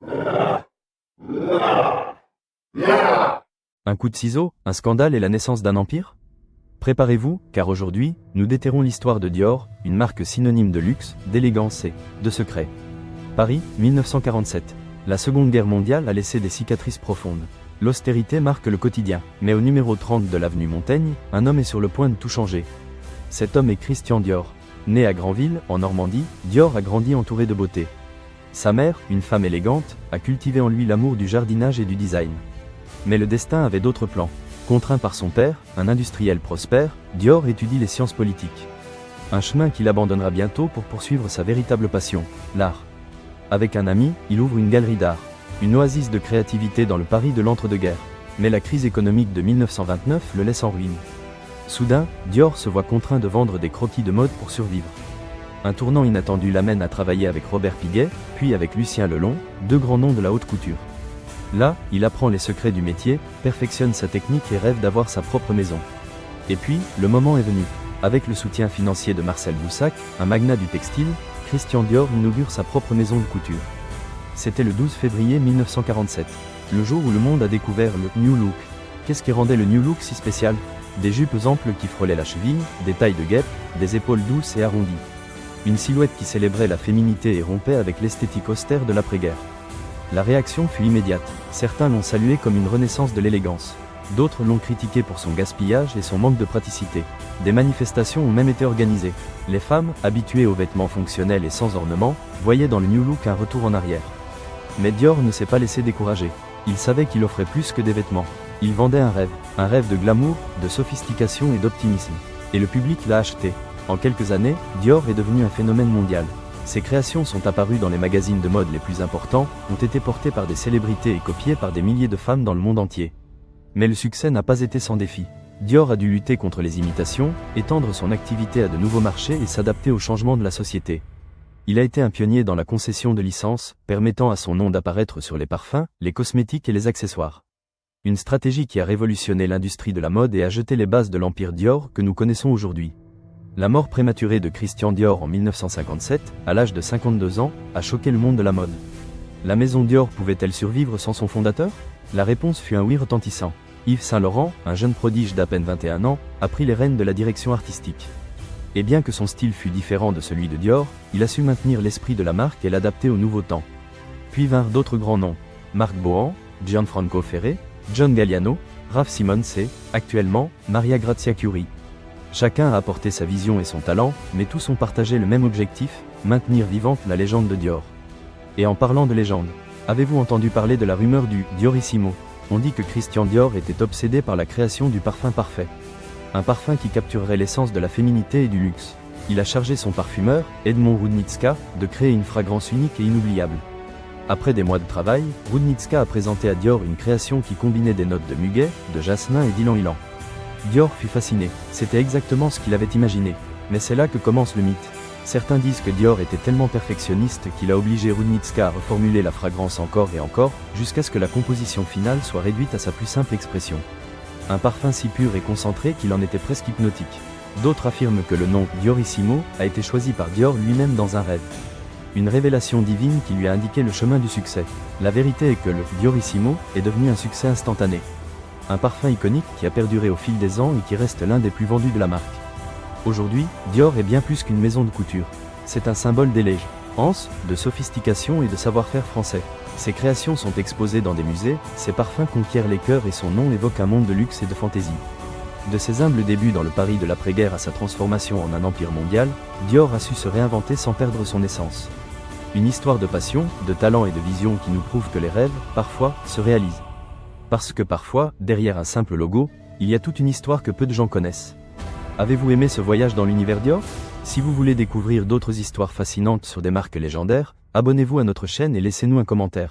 Un coup de ciseau, un scandale et la naissance d'un empire? Préparez-vous, car aujourd'hui, nous déterrons l'histoire de Dior, une marque synonyme de luxe, d'élégance et de secret. Paris, 1947. La Seconde Guerre mondiale a laissé des cicatrices profondes. L'austérité marque le quotidien, mais au numéro 30 de l'avenue Montaigne, un homme est sur le point de tout changer. Cet homme est Christian Dior. Né à Granville, en Normandie, Dior a grandi entouré de beauté. Sa mère, une femme élégante, a cultivé en lui l'amour du jardinage et du design. Mais le destin avait d'autres plans. Contraint par son père, un industriel prospère, Dior étudie les sciences politiques. Un chemin qu'il abandonnera bientôt pour poursuivre sa véritable passion, l'art. Avec un ami, il ouvre une galerie d'art, une oasis de créativité dans le Paris de l'entre-deux-guerres. Mais la crise économique de 1929 le laisse en ruine. Soudain, Dior se voit contraint de vendre des croquis de mode pour survivre. Un tournant inattendu l'amène à travailler avec Robert Piguet, puis avec Lucien Lelon, deux grands noms de la haute couture. Là, il apprend les secrets du métier, perfectionne sa technique et rêve d'avoir sa propre maison. Et puis, le moment est venu. Avec le soutien financier de Marcel Boussac, un magnat du textile, Christian Dior inaugure sa propre maison de couture. C'était le 12 février 1947, le jour où le monde a découvert le New Look. Qu'est-ce qui rendait le New Look si spécial? Des jupes amples qui frôlaient la cheville, des tailles de guêpe, des épaules douces et arrondies. Une silhouette qui célébrait la féminité et rompait avec l'esthétique austère de l'après-guerre. La réaction fut immédiate. Certains l'ont salué comme une renaissance de l'élégance. D'autres l'ont critiqué pour son gaspillage et son manque de praticité. Des manifestations ont même été organisées. Les femmes, habituées aux vêtements fonctionnels et sans ornement, voyaient dans le New Look un retour en arrière. Mais Dior ne s'est pas laissé décourager. Il savait qu'il offrait plus que des vêtements. Il vendait un rêve de glamour, de sophistication et d'optimisme. Et le public l'a acheté. En quelques années, Dior est devenu un phénomène mondial. Ses créations sont apparues dans les magazines de mode les plus importants, ont été portées par des célébrités et copiées par des milliers de femmes dans le monde entier. Mais le succès n'a pas été sans défi. Dior a dû lutter contre les imitations, étendre son activité à de nouveaux marchés et s'adapter aux changements de la société. Il a été un pionnier dans la concession de licences, permettant à son nom d'apparaître sur les parfums, les cosmétiques et les accessoires. Une stratégie qui a révolutionné l'industrie de la mode et a jeté les bases de l'empire Dior que nous connaissons aujourd'hui. La mort prématurée de Christian Dior en 1957, à l'âge de 52 ans, a choqué le monde de la mode. La maison Dior pouvait-elle survivre sans son fondateur? La réponse fut un oui retentissant. Yves Saint Laurent, un jeune prodige d'à peine 21 ans, a pris les rênes de la direction artistique. Et bien que son style fût différent de celui de Dior, il a su maintenir l'esprit de la marque et l'adapter au nouveau temps. Puis vinrent d'autres grands noms. Marc Bohan, Gianfranco Ferré, John Galliano, Raf Simons et, actuellement, Maria Grazia Chiuri. Chacun a apporté sa vision et son talent, mais tous ont partagé le même objectif, maintenir vivante la légende de Dior. Et en parlant de légende, avez-vous entendu parler de la rumeur du Diorissimo? On dit que Christian Dior était obsédé par la création du parfum parfait. Un parfum qui capturerait l'essence de la féminité et du luxe. Il a chargé son parfumeur, Edmond Rudnicka, de créer une fragrance unique et inoubliable. Après des mois de travail, Rudnicka a présenté à Dior une création qui combinait des notes de muguet, de jasmin et d'ylang-ylang. Dior fut fasciné, c'était exactement ce qu'il avait imaginé. Mais c'est là que commence le mythe. Certains disent que Dior était tellement perfectionniste qu'il a obligé Rudnicka à reformuler la fragrance encore et encore, jusqu'à ce que la composition finale soit réduite à sa plus simple expression. Un parfum si pur et concentré qu'il en était presque hypnotique. D'autres affirment que le nom Diorissimo a été choisi par Dior lui-même dans un rêve. Une révélation divine qui lui a indiqué le chemin du succès. La vérité est que le Diorissimo est devenu un succès instantané. Un parfum iconique qui a perduré au fil des ans et qui reste l'un des plus vendus de la marque. Aujourd'hui, Dior est bien plus qu'une maison de couture. C'est un symbole d'élégance, de sophistication et de savoir-faire français. Ses créations sont exposées dans des musées, ses parfums conquièrent les cœurs et son nom évoque un monde de luxe et de fantaisie. De ses humbles débuts dans le Paris de l'après-guerre à sa transformation en un empire mondial, Dior a su se réinventer sans perdre son essence. Une histoire de passion, de talent et de vision qui nous prouve que les rêves, parfois, se réalisent. Parce que parfois, derrière un simple logo, il y a toute une histoire que peu de gens connaissent. Avez-vous aimé ce voyage dans l'univers Dior? Si vous voulez découvrir d'autres histoires fascinantes sur des marques légendaires, abonnez-vous à notre chaîne et laissez-nous un commentaire.